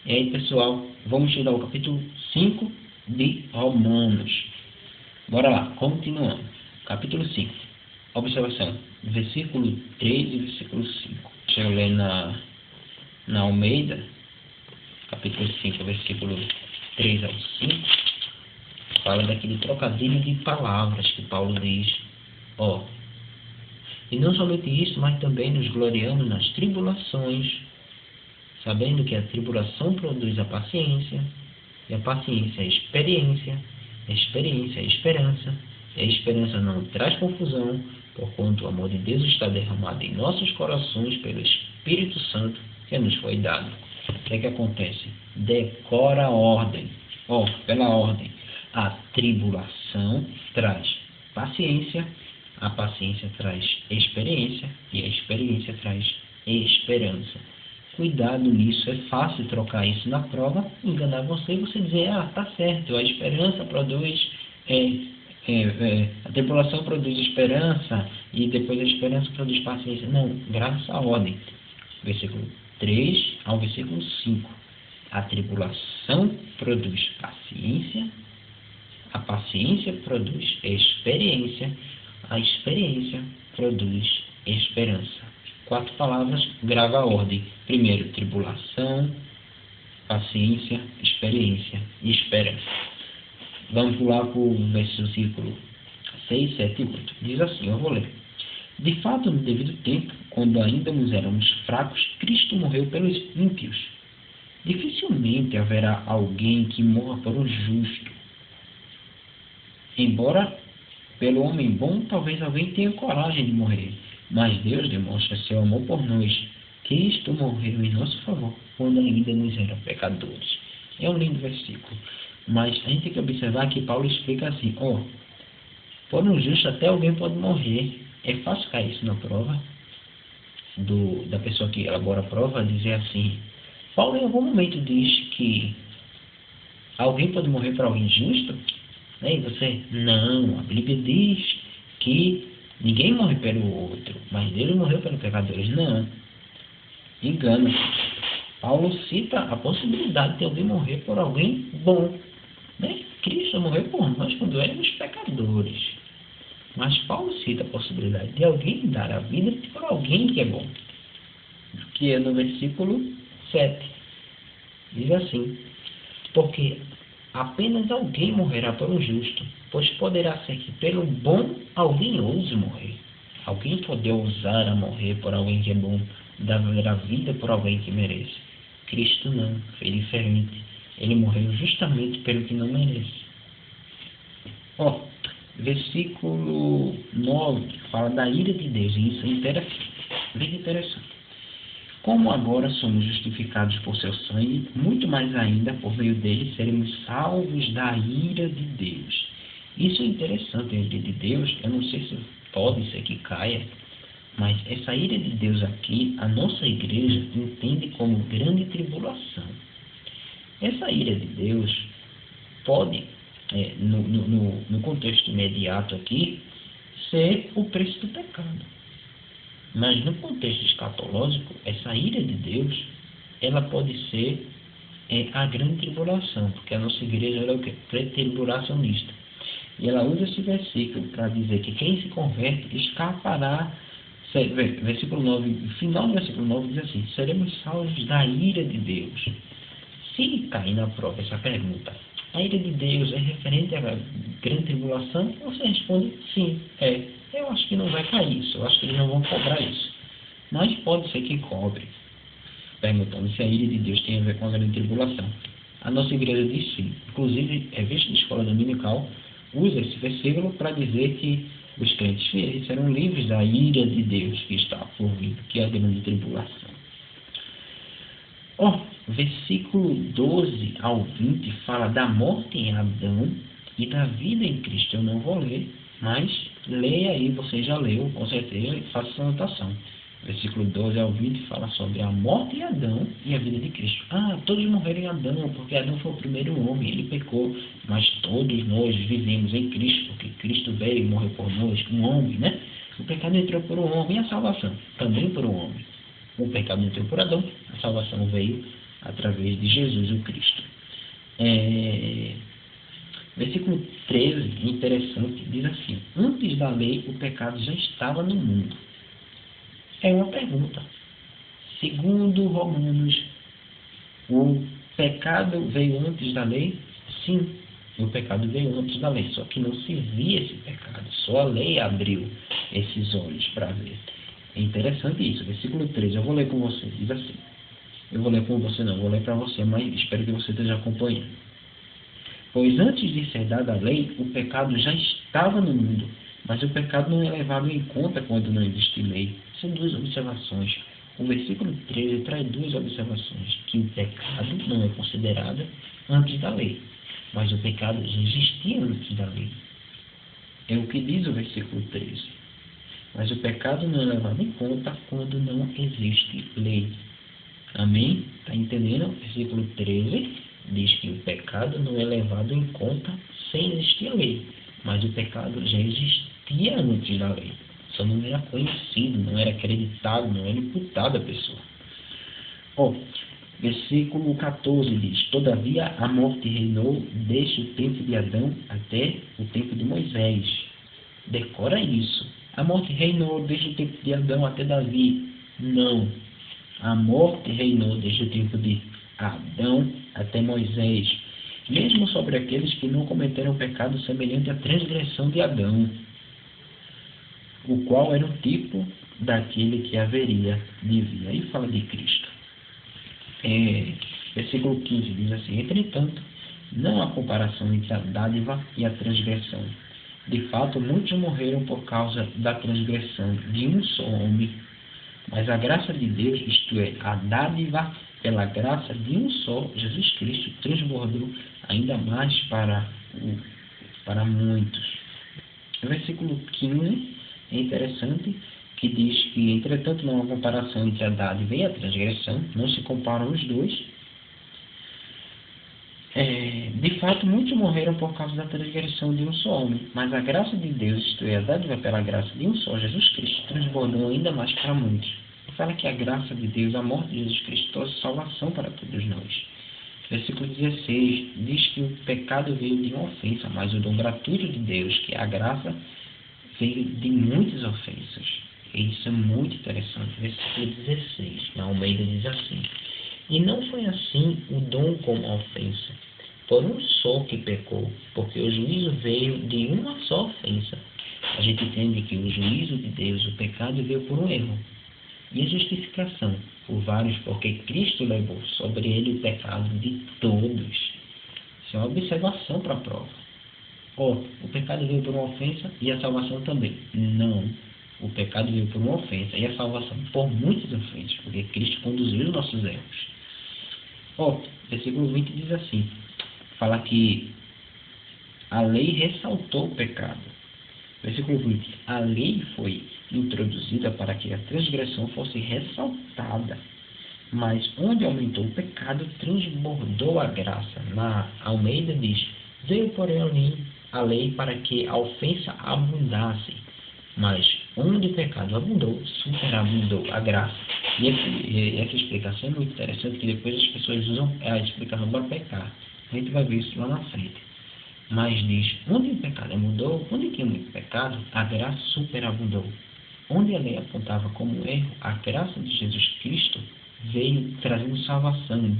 E aí, pessoal, vamos estudar o capítulo 5 de Romanos. Bora lá, continuando. Capítulo 5. Observação. Versículo 3 e versículo 5. Deixa eu ler na Almeida. Capítulo 5, versículo 3 ao 5. Fala daquele trocadilho de palavras que Paulo diz. E não somente isso, mas também nos gloriamos nas tribulações, sabendo que a tribulação produz a paciência, e a paciência a experiência a esperança, e a esperança não traz confusão, porquanto o amor de Deus está derramado em nossos corações pelo Espírito Santo que nos foi dado. O que é que acontece? Decora a ordem. Pela ordem. A tribulação traz paciência, a paciência traz experiência, e a experiência traz esperança. Cuidado nisso, é fácil trocar isso na prova, enganar você e você dizer, tá certo, a esperança produz, a tribulação produz esperança, e depois a esperança produz paciência. Não, graças à ordem. Versículo 3 ao versículo 5. A tribulação produz paciência, a paciência produz experiência, a experiência produz esperança. 4 palavras, grava a ordem. Primeiro, tribulação, paciência, experiência e esperança. Vamos pular para o versículo 6, 7 e 8. Diz assim, eu vou ler. De fato, no devido tempo, quando ainda nos éramos fracos, Cristo morreu pelos ímpios. Dificilmente haverá alguém que morra por um justo. Embora pelo homem bom, talvez alguém tenha coragem de morrer. Mas Deus demonstra seu amor por nós. Cristo morreu em nosso favor, quando ainda nos eram pecadores. É um lindo versículo. Mas a gente tem que observar que Paulo explica assim, por um justo até alguém pode morrer. É fácil cair isso na prova, da pessoa que elabora a prova, dizer assim, Paulo em algum momento diz que alguém pode morrer por alguém justo? E você, não, a Bíblia diz que ninguém morre pelo outro, mas Deus morreu pelos pecadores. Não, engana. Paulo cita a possibilidade de alguém morrer por alguém bom. Cristo morreu por nós quando éramos pecadores. Mas Paulo cita a possibilidade de alguém dar a vida por alguém que é bom. Que é no versículo 7. Diz assim, porque apenas alguém morrerá por um justo, pois poderá ser que pelo bom alguém ouse morrer. Alguém pode ousar a morrer por alguém que é bom, dar a vida por alguém que merece. Cristo não, foi diferente. Ele morreu justamente pelo que não merece. Versículo 9 fala da ira de Deus, e isso é interessante, bem interessante. Como agora somos justificados por seu sangue, muito mais ainda, por meio dele, seremos salvos da ira de Deus. Isso é interessante, a ira de Deus, eu não sei se pode ser que caia, mas essa ira de Deus aqui, a nossa igreja entende como grande tribulação. Essa ira de Deus pode, no contexto imediato aqui, ser o preço do pecado. Mas no contexto escatológico, essa ira de Deus, ela pode ser a grande tribulação, porque a nossa igreja é o que? Pretribulacionista. E ela usa esse versículo para dizer que quem se converte escapará. Versículo 9, o final do versículo 9 diz assim, seremos salvos da ira de Deus. Se cair na prova essa pergunta, a ira de Deus é referente à grande tribulação, você responde sim, eu acho que não vai cair isso, eu acho que eles não vão cobrar isso. Mas pode ser que cobre, perguntando se a ira de Deus tem a ver com a grande tribulação. A nossa igreja diz sim. Inclusive, a revista de escola dominical usa esse versículo para dizer que os crentes fiéis serão livres da ira de Deus que está por vir, que é a grande tribulação. Versículo 12 ao 20 fala da morte em Adão e da vida em Cristo. Eu não vou ler, mas leia aí, você já leu, com certeza, e faça essa anotação. Versículo 12 ao 20 fala sobre a morte em Adão e a vida de Cristo. Todos morreram em Adão, porque Adão foi o primeiro homem, ele pecou, mas todos nós vivemos em Cristo, porque Cristo veio e morreu por nós, um homem, né? O pecado entrou por um homem e a salvação também por um homem. O pecado entrou por Adão, a salvação veio através de Jesus o Cristo. Versículo 13, interessante, diz assim: antes da lei o pecado já estava no mundo. É uma pergunta. Segundo Romanos, o pecado veio antes da lei? Sim, o pecado veio antes da lei, só que não se via esse pecado, só a lei abriu esses olhos para ver. É interessante isso, versículo 13, eu vou ler com você, diz assim, eu vou ler com você não, vou ler para você, mas espero que você esteja acompanhando. Pois antes de ser dada a lei, o pecado já estava no mundo, mas o pecado não é levado em conta quando não existe lei. São duas observações. O versículo 13 traz duas observações, que o pecado não é considerado antes da lei, mas o pecado já existia antes da lei. É o que diz o versículo 13. Mas o pecado não é levado em conta quando não existe lei. Amém? Está entendendo? Versículo 13 diz que o pecado não é levado em conta sem existir lei, mas o pecado já existia antes da lei. Só não era conhecido, não era acreditado, não era imputado à pessoa. Versículo 14 diz: todavia a morte reinou desde o tempo de Adão até o tempo de Moisés. Decora isso. A morte reinou desde o tempo de Adão até Davi. Não. A morte reinou desde o tempo de Adão até Moisés, mesmo sobre aqueles que não cometeram pecado semelhante à transgressão de Adão, o qual era um tipo daquele que haveria de vir. Aí fala de Cristo. Versículo 15 diz assim: entretanto, não há comparação entre a dádiva e a transgressão. De fato, muitos morreram por causa da transgressão de um só homem, mas a graça de Deus, isto é, a dádiva pela graça de um só, Jesus Cristo, transbordou ainda mais para muitos. O versículo 15 é interessante, que diz que, entretanto, não há comparação entre a dádiva e a transgressão, não se comparam os dois. De fato, muitos morreram por causa da transgressão de um só homem, mas a graça de Deus, isto é, a dádiva pela graça de um só, Jesus Cristo, transbordou ainda mais para muitos. Fala que a graça de Deus, a morte de Jesus Cristo, trouxe salvação para todos nós. Versículo 16 diz que o pecado veio de uma ofensa, mas o dom gratuito de Deus, que é a graça, veio de muitas ofensas. E isso é muito interessante. Versículo 16, na Almeida diz assim: e não foi assim o dom como a ofensa, por um só que pecou, porque o juízo veio de uma só ofensa. A gente entende que o juízo de Deus, o pecado, veio por um erro. E a justificação por vários, porque Cristo levou sobre ele o pecado de todos. Isso é uma observação para a prova. O pecado veio por uma ofensa e a salvação também. Não. O pecado veio por uma ofensa e a salvação por muitas ofensas, porque Cristo conduziu os nossos erros. Versículo 20 diz assim, fala que a lei ressaltou o pecado. Versículo 20, a lei foi introduzida para que a transgressão fosse ressaltada, mas onde aumentou o pecado, transbordou a graça. Na Almeida diz, veio porém a lei para que a ofensa abundasse, mas onde o pecado abundou, superabundou a graça. E essa explicação é muito interessante, que depois as pessoas usam a explicação para pecar. A gente vai ver isso lá na frente. Mas diz, onde o pecado abundou, onde tinha muito pecado, a graça superabundou. Onde a lei apontava como erro, a graça de Jesus Cristo veio trazendo salvação.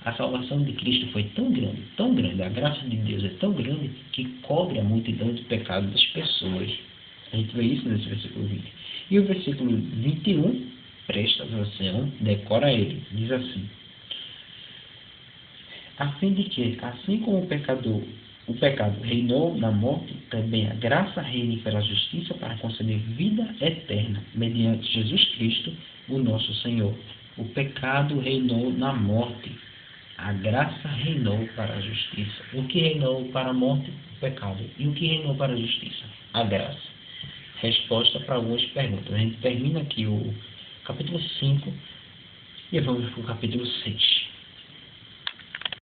A salvação de Cristo foi tão grande, a graça de Deus é tão grande, que cobre a multidão de pecados das pessoas. A gente vê isso nesse versículo 20. E o versículo 21, presta atenção, decora ele, diz assim: a fim de que, assim como o pecado reinou na morte, também a graça reine pela justiça para conceder vida eterna, mediante Jesus Cristo, o nosso Senhor. O pecado reinou na morte, a graça reinou para a justiça. O que reinou para a morte? O pecado. E o que reinou para a justiça? A graça. Resposta para algumas perguntas. A gente termina aqui o capítulo 5 e vamos para o capítulo 6.